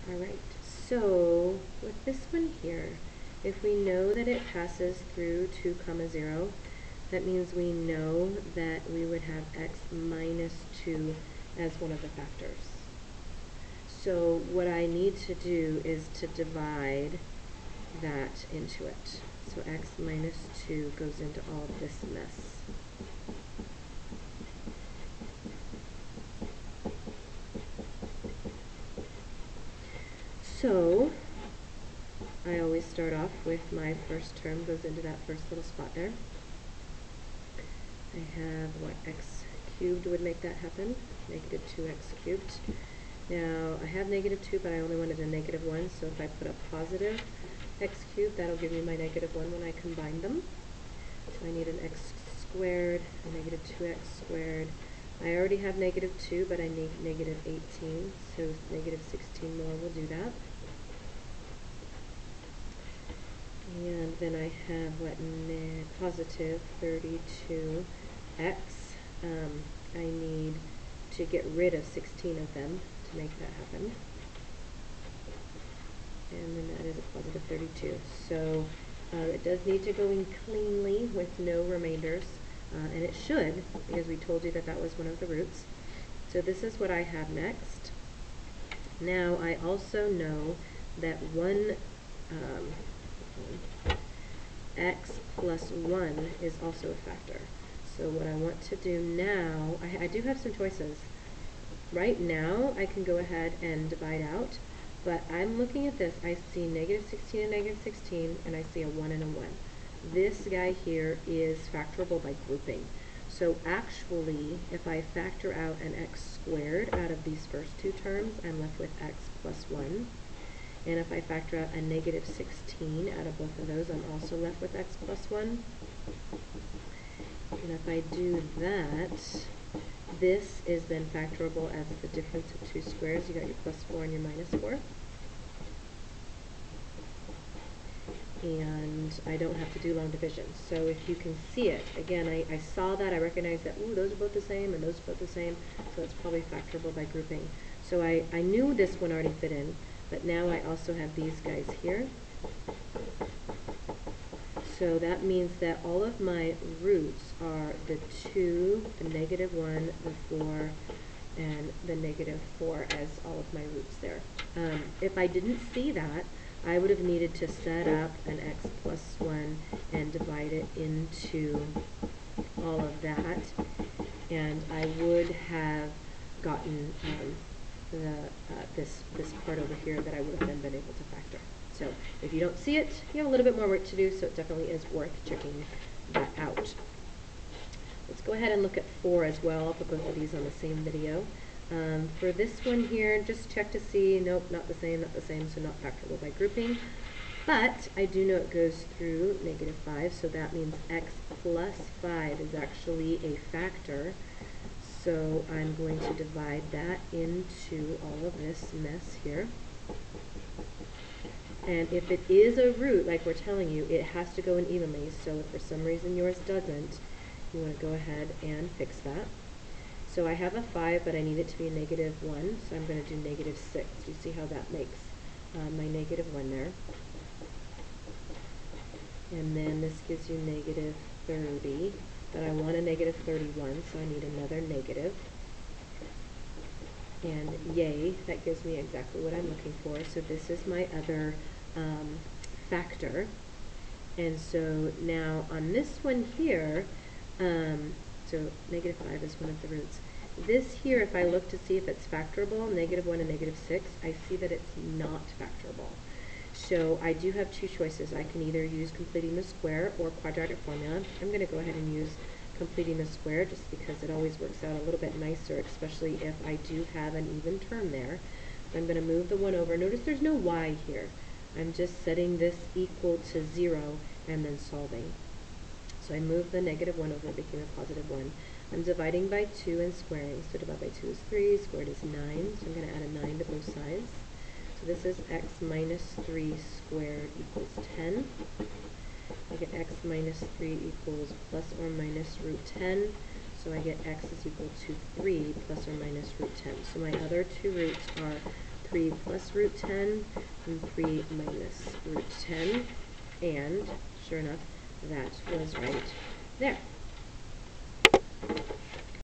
Alright, so with this one here, if we know that it passes through 2 comma 0, that means we know that we would have x minus 2 as one of the factors. So what I need to do is to divide that into it. So x minus 2 goes into all of this mess. So I always start off with my first term goes into that first little spot there. I have what x cubed would make that happen, negative 2x cubed. Now I have negative 2, but I only wanted a negative 1, so if I put a positive x cubed, that'll give me my negative 1 when I combine them. So I need an x squared, a negative 2x squared. I already have negative 2, but I need negative 18, so negative 16 more will do that. And then I have what, positive 32x. I need to get rid of 16 of them to make that happen. And then that is a positive 32. So it does need to go in cleanly with no remainders, and it should, because we told you that that was one of the roots. So this is what I have next. Now I also know that x plus 1 is also a factor. So what I want to do now, I do have some choices. Right now I can go ahead and divide out, but I'm looking at this, I see negative 16 and negative 16, and I see a 1 and a 1. This guy here is factorable by grouping. So actually, if I factor out an x squared out of these first two terms, I'm left with x plus 1. And if I factor out a negative 16 out of both of those, I'm also left with x plus 1. And if I do that, this is then factorable as the difference of two squares. You got your plus 4 and your minus 4. And I don't have to do long division. So if you can see it, again, I saw that, I recognize that, ooh, those are both the same, and those are both the same, so it's probably factorable by grouping. So I knew this one already fit in, but now I also have these guys here. So that means that all of my roots are the 2, the negative 1, the 4, and the negative 4 as all of my roots there. If I didn't see that, I would have needed to set up an x plus 1 and divide it into all of that, and I would have gotten this part over here that I would have then been able to factor. So if you don't see it, you have a little bit more work to do, so it definitely is worth checking that out. Let's go ahead and look at 4 as well. I'll put both of these on the same video. For this one here, just check to see, nope, not the same, so not factorable by grouping. But I do know it goes through negative 5, so that means x plus 5 is actually a factor. So I'm going to divide that into all of this mess here. And if it is a root, like we're telling you, it has to go in evenly. So if for some reason yours doesn't, you want to go ahead and fix that. So I have a 5, but I need it to be a negative 1, so I'm going to do negative 6. You see how that makes my negative 1 there. And then this gives you negative 30, but I want a negative 31, so I need another negative. And yay, that gives me exactly what I'm looking for. So this is my other factor. And so now on this one here, so negative 5 is one of the roots. This here, if I look to see if it's factorable, negative 1 and negative 6, I see that it's not factorable. So I do have two choices. I can either use completing the square or quadratic formula. I'm going to go ahead and use completing the square just because it always works out a little bit nicer, especially if I do have an even term there. So I'm going to move the 1 over. Notice there's no y here. I'm just setting this equal to 0 and then solving. So I move the negative 1 over, it became a positive 1. I'm dividing by 2 and squaring. So divide by 2 is 3, squared is 9. So I'm going to add a 9 to both sides. So this is x minus 3 squared equals 10. I get x minus 3 equals plus or minus root 10. So I get x is equal to 3 plus or minus root 10. So my other two roots are 3 plus root 10 and 3 minus root 10, and sure enough, that was right there.